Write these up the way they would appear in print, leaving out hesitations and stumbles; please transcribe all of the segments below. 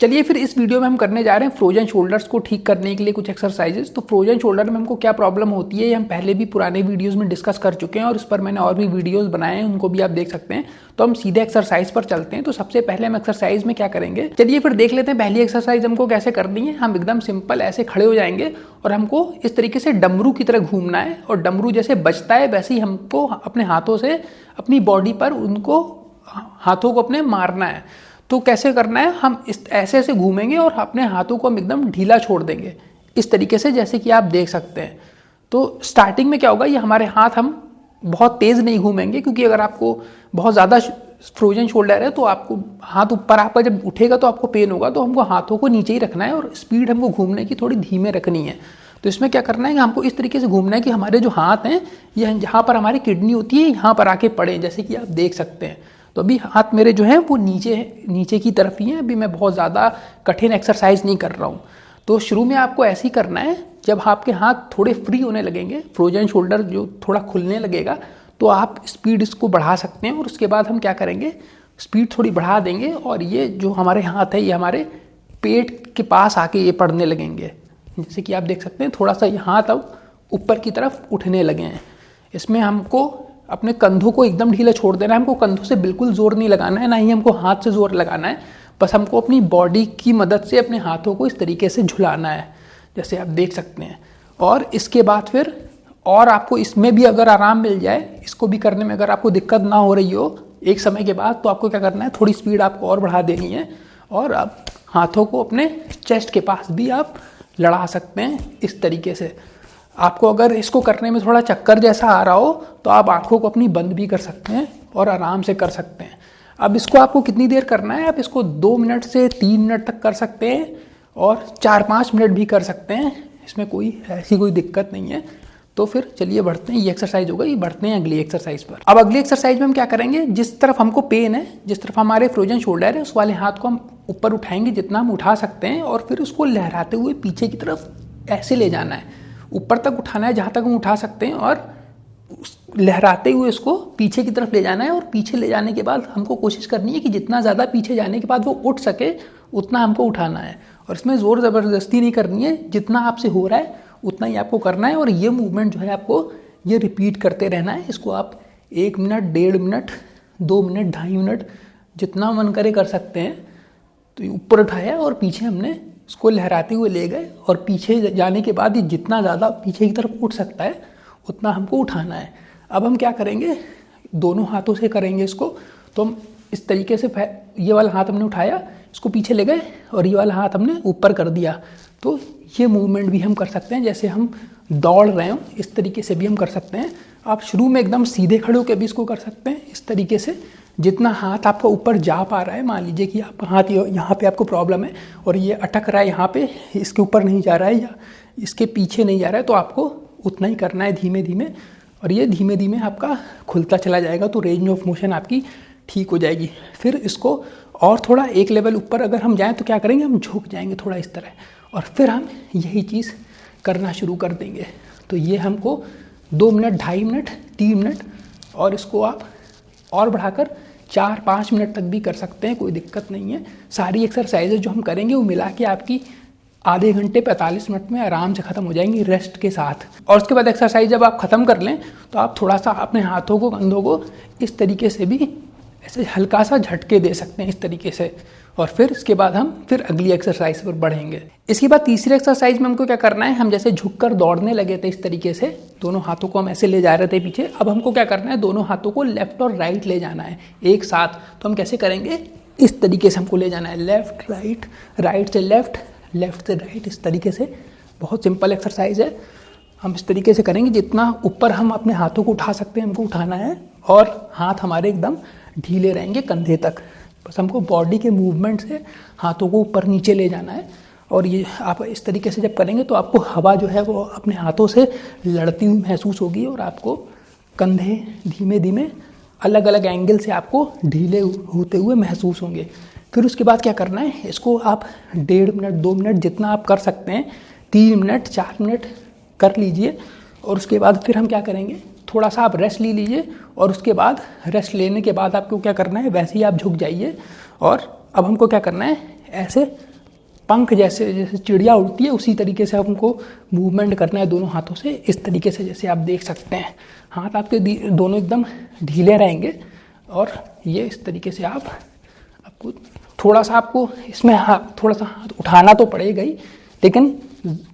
चलिए फिर इस वीडियो में हम करने जा रहे हैं फ्रोजन शोल्डर्स को ठीक करने के लिए कुछ एक्सरसाइजेस। तो फ्रोजन शोल्डर में हमको क्या प्रॉब्लम होती है ये हम पहले भी पुराने वीडियोस में डिस्कस कर चुके हैं और इस पर मैंने और भी वीडियोस बनाए हैं, उनको भी आप देख सकते हैं। तो हम सीधे एक्सरसाइज पर चलते हैं। तो सबसे पहले हम एक्सरसाइज में क्या करेंगे, चलिए फिर देख लेते हैं पहली एक्सरसाइज हमको कैसे करनी है। हम एकदम सिंपल ऐसे खड़े हो जाएंगे और हमको इस तरीके से डमरू की तरह घूमना है और डमरू जैसे बजता है वैसे ही हमको अपने हाथों से अपनी बॉडी पर उनको हाथों को अपने मारना है। तो कैसे करना है, हम इस ऐसे ऐसे घूमेंगे और अपने हाथों को हम एकदम ढीला छोड़ देंगे इस तरीके से, जैसे कि आप देख सकते हैं। तो स्टार्टिंग में क्या होगा, ये हमारे हाथ हम बहुत तेज़ नहीं घूमेंगे, क्योंकि अगर आपको बहुत ज़्यादा फ्रोजन शोल्डर है तो आपको हाथ ऊपर आपका जब उठेगा तो आपको पेन होगा। तो हमको हाथों को नीचे ही रखना है और स्पीड हमको घूमने की थोड़ी धीमे रखनी है। तो इसमें क्या करना है कि हमको इस तरीके से घूमना है कि हमारे जो हाथ हैं ये जहाँ पर हमारी किडनी होती है यहाँ पर आके पड़े, जैसे कि आप देख सकते हैं। तो अभी हाथ मेरे जो हैं वो नीचे की तरफ ही हैं। अभी मैं बहुत ज़्यादा कठिन एक्सरसाइज नहीं कर रहा हूँ। तो शुरू में आपको ऐसे ही करना है, जब आपके हाथ थोड़े फ्री होने लगेंगे, फ्रोजन शोल्डर जो थोड़ा खुलने लगेगा, तो आप स्पीड इसको बढ़ा सकते हैं। और उसके बाद हम क्या करेंगे, स्पीड थोड़ी बढ़ा देंगे और ये जो हमारे हाथ है ये हमारे पेट के पास आके ये पड़ने लगेंगे, जैसे कि आप देख सकते हैं। थोड़ा सा ये हाथ अब ऊपर की तरफ उठने लगे हैं। इसमें हमको अपने कंधों को एकदम ढीला छोड़ देना है। हमको कंधों से बिल्कुल जोर नहीं लगाना है, ना ही हमको हाथ से जोर लगाना है। बस हमको अपनी बॉडी की मदद से अपने हाथों को इस तरीके से झुलाना है, जैसे आप देख सकते हैं। और इसके बाद फिर और आपको इसमें भी अगर आराम मिल जाए, इसको भी करने में अगर आपको दिक्कत ना हो रही हो एक समय के बाद, तो आपको क्या करना है, थोड़ी स्पीड आपको और बढ़ा देनी है। और आप हाथों को अपने चेस्ट के पास भी आप लड़ा सकते हैं इस तरीके से। आपको अगर इसको करने में थोड़ा चक्कर जैसा आ रहा हो तो आप आंखों को अपनी बंद भी कर सकते हैं और आराम से कर सकते हैं। अब इसको आपको कितनी देर करना है, आप इसको 2 मिनट से 3 मिनट तक कर सकते हैं और 4-5 मिनट भी कर सकते हैं। इसमें ऐसी कोई दिक्कत नहीं है। तो फिर चलिए बढ़ते हैं, ये एक्सरसाइज हो गई, बढ़ते हैं अगली एक्सरसाइज पर। अब अगली एक्सरसाइज में हम क्या करेंगे, जिस तरफ हमको पेन है, जिस तरफ हमारे फ्रोजन शोल्डर है, उस वाले हाथ को हम ऊपर उठाएंगे जितना हम उठा सकते हैं और फिर उसको लहराते हुए पीछे की तरफ ऐसे ले जाना है। ऊपर तक उठाना है जहाँ तक हम उठा सकते हैं और लहराते हुए उसको पीछे की तरफ ले जाना है। और पीछे ले जाने के बाद हमको कोशिश करनी है कि जितना ज़्यादा पीछे जाने के बाद वो उठ सके उतना हमको उठाना है। और इसमें ज़ोर ज़बरदस्ती नहीं करनी है, जितना आपसे हो रहा है उतना ही आपको करना है। और ये मूवमेंट जो है आपको ये रिपीट करते रहना है। इसको आप 1 मिनट, 1.5 मिनट, 2 मिनट, 2.5 मिनट जितना मन करे कर सकते हैं। तो ऊपर उठाया और पीछे हमने इसको लहराते हुए ले गए और पीछे जाने के बाद ये जितना ज़्यादा पीछे की तरफ उठ सकता है उतना हमको उठाना है। अब हम क्या करेंगे, दोनों हाथों से करेंगे इसको। तो हम इस तरीके से ये वाला हाथ हमने उठाया, इसको पीछे ले गए और ये वाला हाथ हमने ऊपर कर दिया। तो ये मूवमेंट भी हम कर सकते हैं, जैसे हम दौड़ रहे हो इस तरीके से भी हम कर सकते हैं। आप शुरू में एकदम सीधे खड़े होकर भी इसको कर सकते हैं इस तरीके से। जितना हाथ आपका ऊपर जा पा रहा है, मान लीजिए कि आप हाथ यहाँ पे आपको प्रॉब्लम है और ये अटक रहा है यहाँ पे, इसके ऊपर नहीं जा रहा है या इसके पीछे नहीं जा रहा है, तो आपको उतना ही करना है धीमे धीमे। और ये धीमे धीमे आपका खुलता चला जाएगा, तो रेंज ऑफ मोशन आपकी ठीक हो जाएगी। फिर इसको और थोड़ा एक लेवल ऊपर अगर हम जाएँ तो क्या करेंगे, हम झुक जाएंगे थोड़ा इस तरह और फिर हम यही चीज़ करना शुरू कर देंगे। तो ये हमको 2 मिनट, 2.5 मिनट, 3 मिनट और इसको आप और बढ़ाकर 4-5 मिनट तक भी कर सकते हैं, कोई दिक्कत नहीं है। सारी एक्सरसाइजेज जो हम करेंगे वो मिला के आपकी आधे घंटे 45 मिनट में आराम से ख़त्म हो जाएंगी रेस्ट के साथ। और उसके बाद एक्सरसाइज जब आप ख़त्म कर लें तो आप थोड़ा सा अपने हाथों को, कंधों को इस तरीके से भी ऐसे हल्का सा झटके दे सकते हैं इस तरीके से। और फिर इसके बाद हम फिर अगली एक्सरसाइज पर बढ़ेंगे। इसके बाद तीसरी एक्सरसाइज में हमको क्या करना है, हम जैसे झुककर दौड़ने लगे थे इस तरीके से, दोनों हाथों को हम ऐसे ले जा रहे थे पीछे। अब हमको क्या करना है, दोनों हाथों को लेफ्ट और राइट ले जाना है एक साथ। तो हम कैसे करेंगे, इस तरीके से हमको ले जाना है, लेफ्ट राइट, राइट से लेफ्ट, लेफ्ट से राइट, इस तरीके से। बहुत सिंपल एक्सरसाइज है, हम इस तरीके से करेंगे। जितना ऊपर हम अपने हाथों को उठा सकते हैं हमको उठाना है और हाथ हमारे एकदम ढीले रहेंगे कंधे तक। बस हमको बॉडी के मूवमेंट से हाथों को ऊपर नीचे ले जाना है। और ये आप इस तरीके से जब करेंगे तो आपको हवा जो है वो अपने हाथों से लड़ती हुई महसूस होगी और आपको कंधे धीमे धीमे अलग अलग एंगल से आपको ढीले होते हुए महसूस होंगे। फिर उसके बाद क्या करना है, इसको आप 1.5 मिनट, 2 मिनट जितना आप कर सकते हैं, 3 मिनट, 4 मिनट कर लीजिए। और उसके बाद फिर हम क्या करेंगे, थोड़ा सा आप रेस्ट ले लीजिए और उसके बाद रेस्ट लेने के बाद आपको क्या करना है, वैसे ही आप झुक जाइए। और अब हमको क्या करना है, ऐसे पंख जैसे जैसे चिड़िया उड़ती है उसी तरीके से हमको मूवमेंट करना है दोनों हाथों से, इस तरीके से जैसे आप देख सकते हैं। हाथ आपके दोनों एकदम ढीले रहेंगे और ये इस तरीके से आपको थोड़ा सा आपको इसमें थोड़ा सा हाथ उठाना तो पड़ेगा ही, लेकिन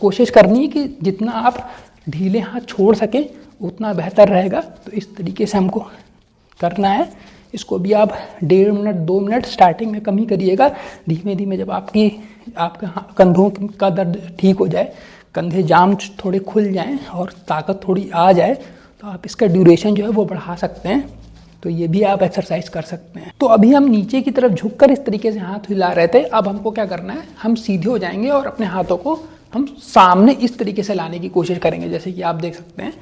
कोशिश करनी है कि जितना आप ढीले हाथ छोड़ सकें उतना बेहतर रहेगा। तो इस तरीके से हमको करना है। इसको भी आप 1.5 मिनट 2 मिनट स्टार्टिंग में कम ही करिएगा। धीमे धीमे जब आपके कंधों का दर्द ठीक हो जाए, कंधे जाम थोड़े खुल जाएं और ताकत थोड़ी आ जाए, तो आप इसका ड्यूरेशन जो है वो बढ़ा सकते हैं। तो ये भी आप एक्सरसाइज कर सकते हैं। तो अभी हम नीचे की तरफ झुककर इस तरीके से हाथ हिला रहे थे। अब हमको क्या करना है, हम सीधे हो जाएंगे और अपने हाथों को हम सामने इस तरीके से लाने की कोशिश करेंगे। जैसे कि आप देख सकते हैं,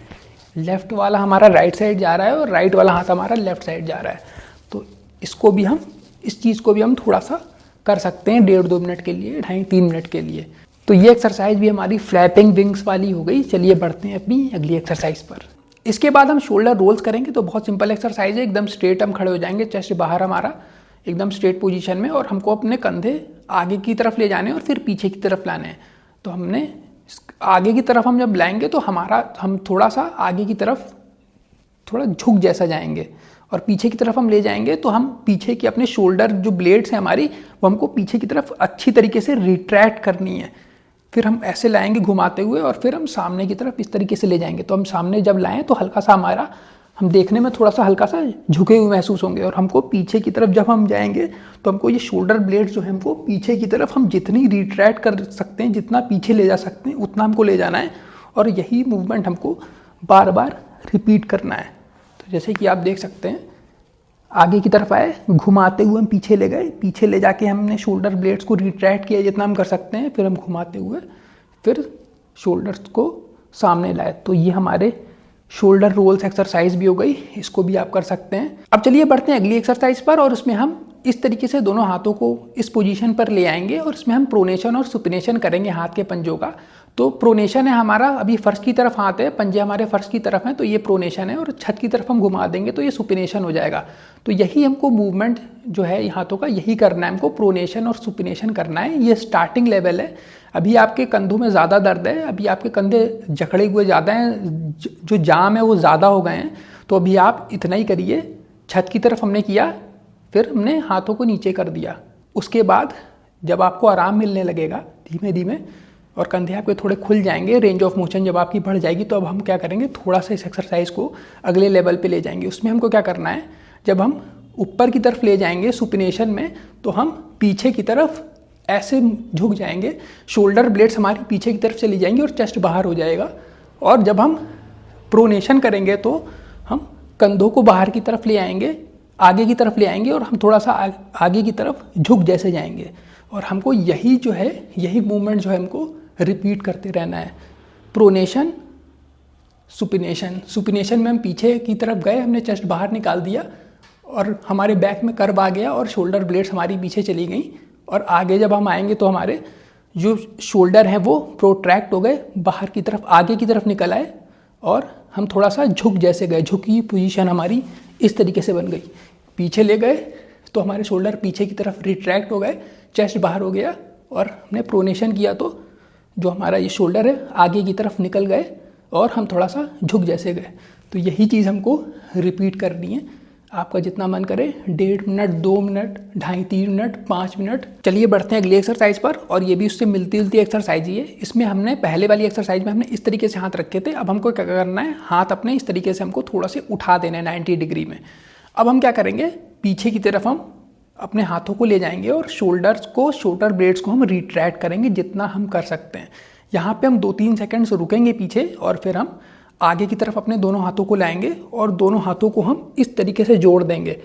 लेफ्ट वाला हमारा राइट साइड जा रहा है और राइट वाला हाथ हमारा लेफ्ट साइड जा रहा है। तो इसको भी हम इस चीज़ को भी हम थोड़ा सा कर सकते हैं 1.5-2 मिनट के लिए, 2.5-3 मिनट के लिए। तो ये एक्सरसाइज भी हमारी फ्लैपिंग विंग्स वाली हो गई। चलिए बढ़ते हैं अपनी अगली एक्सरसाइज पर। इसके बाद हम शोल्डर रोल्स करेंगे। तो बहुत सिंपल एक्सरसाइज है, एकदम स्ट्रेट हम खड़े हो जाएंगे, चेस्ट बाहर हमारा एकदम स्ट्रेट पोजीशन में, और हमको अपने कंधे आगे की तरफ ले जाने और फिर पीछे की तरफ लाने हैं। तो हमने आगे की तरफ हम जब लाएंगे तो हम थोड़ा सा आगे की तरफ थोड़ा झुक जैसा जाएंगे, और पीछे की तरफ हम ले जाएंगे तो हम पीछे की अपने शोल्डर जो ब्लेड्स हैं हमारी, वो हमको पीछे की तरफ अच्छी तरीके से रिट्रैक्ट करनी है। फिर हम ऐसे लाएंगे घुमाते हुए और फिर हम सामने की तरफ इस तरीके से ले जाएंगे। तो हम सामने जब लाएं तो हल्का सा हम देखने में थोड़ा सा हल्का सा झुके हुए महसूस होंगे, और हमको पीछे की तरफ जब हम जाएंगे तो हमको ये शोल्डर ब्लेड्स जो है हमको पीछे की तरफ हम जितनी रिट्रैक्ट कर सकते हैं, जितना पीछे ले जा सकते हैं उतना हमको ले जाना है, और यही मूवमेंट हमको बार बार रिपीट करना है। तो जैसे कि आप देख सकते हैं, आगे की तरफ आए, घुमाते हुए हम पीछे ले गए, पीछे ले जाके हमने शोल्डर ब्लेड्स को रिट्रैक्ट किया जितना हम कर सकते हैं, फिर हम घुमाते हुए फिर शोल्डर्स को सामने लाए। तो ये हमारे शोल्डर रोल्स एक्सरसाइज भी हो गई, इसको भी आप कर सकते हैं। अब चलिए बढ़ते हैं अगली एक्सरसाइज पर, और उसमें हम इस तरीके से दोनों हाथों को इस पोजीशन पर ले आएंगे और इसमें हम प्रोनेशन और सुपिनेशन करेंगे हाथ के पंजों का। तो प्रोनेशन है हमारा, अभी फर्श की तरफ हाथ है, पंजे हमारे फर्श की तरफ हैं, तो ये प्रोनेशन है, और छत की तरफ हम घुमा देंगे तो ये सुपिनेशन हो जाएगा। तो यही हमको मूवमेंट जो है हाथों का यही करना है, हमको प्रोनेशन और सुपिनेशन करना है। ये स्टार्टिंग लेवल है। अभी आपके कंधों में ज़्यादा दर्द है, अभी आपके कंधे जकड़े हुए ज़्यादा हैं, जो जाम है वो ज़्यादा हो गए हैं, तो अभी आप इतना ही करिए। छत की तरफ हमने किया, फिर हमने हाथों को नीचे कर दिया। उसके बाद जब आपको आराम मिलने लगेगा धीमे धीमे और कंधे आपके थोड़े खुल जाएंगे, रेंज ऑफ मोशन जब आपकी बढ़ जाएगी, तो अब हम क्या करेंगे, थोड़ा सा इस एक्सरसाइज को अगले लेवल पे ले जाएंगे। उसमें हमको क्या करना है, जब हम ऊपर की तरफ ले जाएंगे सुपिनेशन में, तो हम पीछे की तरफ ऐसे झुक जाएंगे, शोल्डर ब्लेड्स हमारी पीछे की तरफ चली जाएंगी और चेस्ट बाहर हो जाएगा। और जब हम प्रोनेशन करेंगे तो हम कंधों को बाहर की तरफ ले आएंगे, आगे की तरफ ले आएंगे, और हम थोड़ा सा आगे की तरफ झुक जैसे जाएंगे। और हमको यही मूवमेंट जो है हमको रिपीट करते रहना है। प्रोनेशन, सुपिनेशन में हम पीछे की तरफ गए, हमने चेस्ट बाहर निकाल दिया और हमारे बैक में कर्व आ गया और शोल्डर ब्लेड्स हमारी पीछे चली गई। और आगे जब हम आएंगे तो हमारे जो शोल्डर हैं वो प्रोट्रैक्ट हो गए, बाहर की तरफ आगे की तरफ निकल आए, और हम थोड़ा सा झुक जैसे गए, झुकी पोजीशन हमारी इस तरीके से बन गई। पीछे ले गए तो हमारे शोल्डर पीछे की तरफ रिट्रैक्ट हो गए, चेस्ट बाहर हो गया, और हमने प्रोनेशन किया तो जो हमारा ये शोल्डर है आगे की तरफ निकल गए और हम थोड़ा सा झुक जैसे गए। तो यही चीज़ हमको रिपीट करनी है। आपका जितना मन करे, 1.5 मिनट, 2 मिनट, 2.5-3 मिनट, 5 मिनट। चलिए बढ़ते हैं अगली एक्सरसाइज पर, और ये भी उससे मिलती जुलती एक्सरसाइज ही है। इसमें हमने पहले वाली एक्सरसाइज में हमने इस तरीके से हाथ रखे थे, अब हमको क्या करना है, हाथ अपने इस तरीके से हमको थोड़ा से उठा देना है 90 डिग्री में। अब हम क्या करेंगे, पीछे की तरफ हम अपने हाथों को ले जाएंगे और शोल्डर ब्लेड्स को हम रिट्रैक्ट करेंगे जितना हम कर सकते हैं। यहाँ पे हम 2-3 सेकंड्स रुकेंगे पीछे, और फिर हम आगे की तरफ अपने दोनों हाथों को लाएंगे और दोनों हाथों को हम इस तरीके से जोड़ देंगे।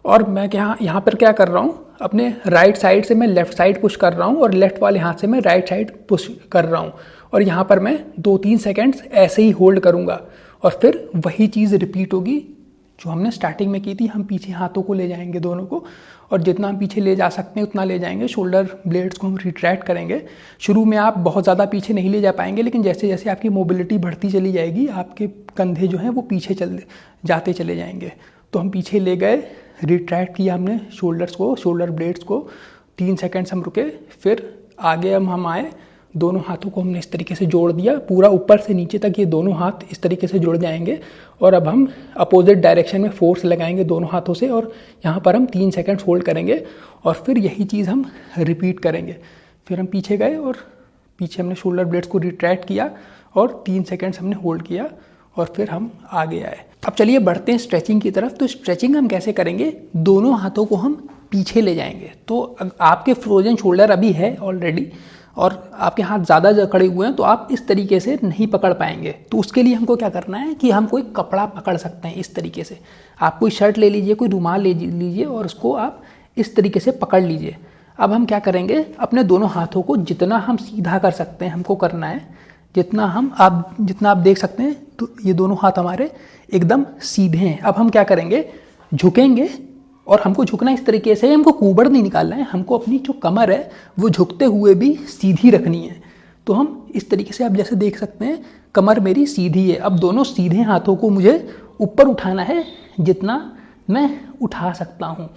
और मैं यहाँ पर क्या कर रहा हूँ, अपने राइट साइड से मैं लेफ्ट साइड पुश कर रहा हूँ और लेफ्ट वाले हाथ से मैं राइट साइड पुश कर रहा हूँ, और यहाँ पर मैं 2-3 सेकंड्स ऐसे ही होल्ड करूँगा, और फिर वही चीज़ रिपीट होगी जो हमने स्टार्टिंग में की थी। हम पीछे हाथों को ले जाएंगे दोनों को, और जितना हम पीछे ले जा सकते हैं उतना ले जाएंगे। शोल्डर ब्लेड्स को हम रिट्रैक्ट करेंगे। शुरू में आप बहुत ज़्यादा पीछे नहीं ले जा पाएंगे, लेकिन जैसे जैसे आपकी मोबिलिटी बढ़ती चली जाएगी, आपके कंधे जो हैं वो पीछे जाते चले जाएंगे। तो हम पीछे ले गए, रिट्रैक्ट किया हमने शोल्डर ब्लेड्स को, 3 सेकेंड्स हम रुके, फिर आगे हम आए, दोनों हाथों को हमने इस तरीके से जोड़ दिया, पूरा ऊपर से नीचे तक ये दोनों हाथ इस तरीके से जुड़ जाएंगे। और अब हम अपोजिट डायरेक्शन में फोर्स लगाएंगे दोनों हाथों से, और यहाँ पर हम 3 सेकेंड्स होल्ड करेंगे और फिर यही चीज़ हम रिपीट करेंगे। फिर हम पीछे गए और पीछे हमने शोल्डर ब्लेड्स को रिट्रैक्ट किया और 3 सेकेंड्स हमने होल्ड किया और फिर हम आगे आए। अब चलिए बढ़ते हैं स्ट्रेचिंग की तरफ। तो स्ट्रेचिंग हम कैसे करेंगे, दोनों हाथों को हम पीछे ले जाएंगे। तो आपके फ्रोजन शोल्डर अभी है ऑलरेडी और आपके हाथ ज़्यादा जकड़े हुए हैं, तो आप इस तरीके से नहीं पकड़ पाएंगे। तो उसके लिए हमको क्या करना है कि हम कोई कपड़ा पकड़ सकते हैं इस तरीके से। आप कोई शर्ट ले लीजिए, कोई रुमाल ले लीजिए और उसको आप इस तरीके से पकड़ लीजिए। अब हम क्या करेंगे, अपने दोनों हाथों को जितना हम सीधा कर सकते हैं हमको करना है, जितना आप देख सकते हैं। तो ये दोनों हाथ हमारे एकदम सीधे हैं। अब हम क्या करेंगे, झुकेंगे, और हमको झुकना इस तरीके से, हमको कुबड़ नहीं निकालना है, हमको अपनी जो कमर है वो झुकते हुए भी सीधी रखनी है। तो हम इस तरीके से, आप जैसे देख सकते हैं कमर मेरी सीधी है। अब दोनों सीधे हाथों को मुझे ऊपर उठाना है जितना मैं उठा सकता हूँ।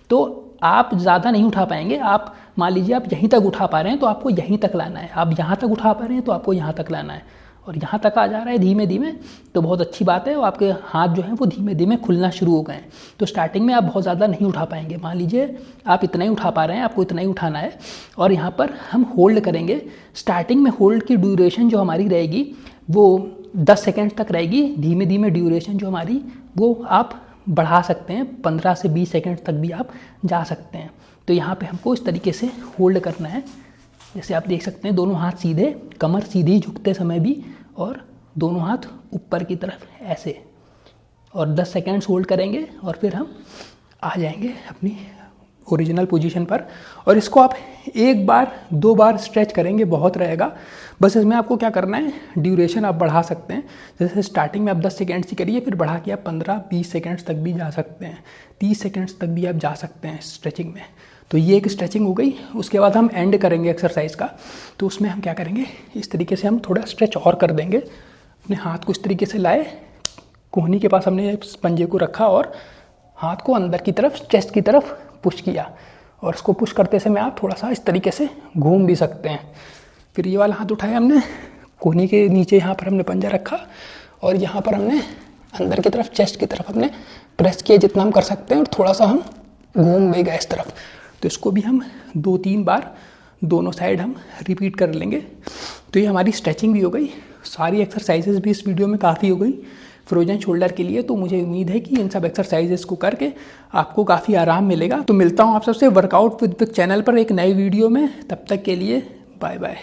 तो आप ज़्यादा नहीं उठा पाएंगे। आप मान लीजिए आप यहीं तक उठा पा रहे हैं तो आपको यहीं तक लाना है, आप यहाँ तक उठा पा रहे हैं तो आपको यहाँ तक लाना है, और यहाँ तक आ जा रहा है धीमे धीमे तो बहुत अच्छी बात है। और आपके हाथ जो हैं वो धीमे धीमे खुलना शुरू हो गए हैं। तो स्टार्टिंग में आप बहुत ज़्यादा नहीं उठा पाएंगे, मान लीजिए आप इतना ही उठा पा रहे हैं, आपको इतना ही उठाना है। और यहाँ पर हम होल्ड करेंगे। स्टार्टिंग में होल्ड की ड्यूरेशन जो हमारी रहेगी वो 10 सेकेंड तक रहेगी। धीमे धीमे ड्यूरेशन जो हमारी वो आप बढ़ा सकते हैं, 15 से 20 सेकेंड तक भी आप जा सकते हैं। तो यहाँ पे हमको इस तरीके से होल्ड करना है। जैसे आप देख सकते हैं दोनों हाथ सीधे, कमर सीधी झुकते समय भी, और दोनों हाथ ऊपर की तरफ ऐसे, और 10 सेकेंड्स होल्ड करेंगे और फिर हम आ जाएंगे अपनी ओरिजिनल पोजीशन पर। और इसको आप 1 बार 2 बार स्ट्रेच करेंगे, बहुत रहेगा। बस इसमें आपको क्या करना है, ड्यूरेशन आप बढ़ा सकते हैं। जैसे स्टार्टिंग में आप 10 सेकेंड्स ही करिए, फिर बढ़ा के आप 15-20 सेकेंड्स तक भी जा सकते हैं, 30 सेकेंड्स तक भी आप जा सकते हैं स्ट्रेचिंग में। तो ये एक स्ट्रेचिंग हो गई। उसके बाद हम एंड करेंगे एक्सरसाइज का। तो उसमें हम क्या करेंगे, इस तरीके से हम थोड़ा स्ट्रेच और कर देंगे। अपने हाथ को इस तरीके से लाए, कोहनी के पास हमने पंजे को रखा और हाथ को अंदर की तरफ, चेस्ट की तरफ पुश किया। और इसको पुश करते समय आप थोड़ा सा इस तरीके से घूम भी सकते हैं। फिर ये वाला हाथ उठाया हमने, कोहनी के नीचे यहाँ पर हमने पंजा रखा और यहाँ पर हमने अंदर की तरफ, चेस्ट की तरफ हमने प्रेस किया जितना हम कर सकते हैं, और थोड़ा सा हम घूम भी गए इस तरफ। तो इसको भी हम 2-3 बार दोनों साइड हम रिपीट कर लेंगे। तो ये हमारी स्ट्रेचिंग भी हो गई, सारी एक्सरसाइजेस भी इस वीडियो में काफ़ी हो गई फ्रोजन शोल्डर के लिए। तो मुझे उम्मीद है कि इन सब एक्सरसाइजेस को करके आपको काफ़ी आराम मिलेगा। तो मिलता हूँ आप सबसे वर्कआउट विद चैनल पर एक नई वीडियो में। तब तक के लिए बाय बाय।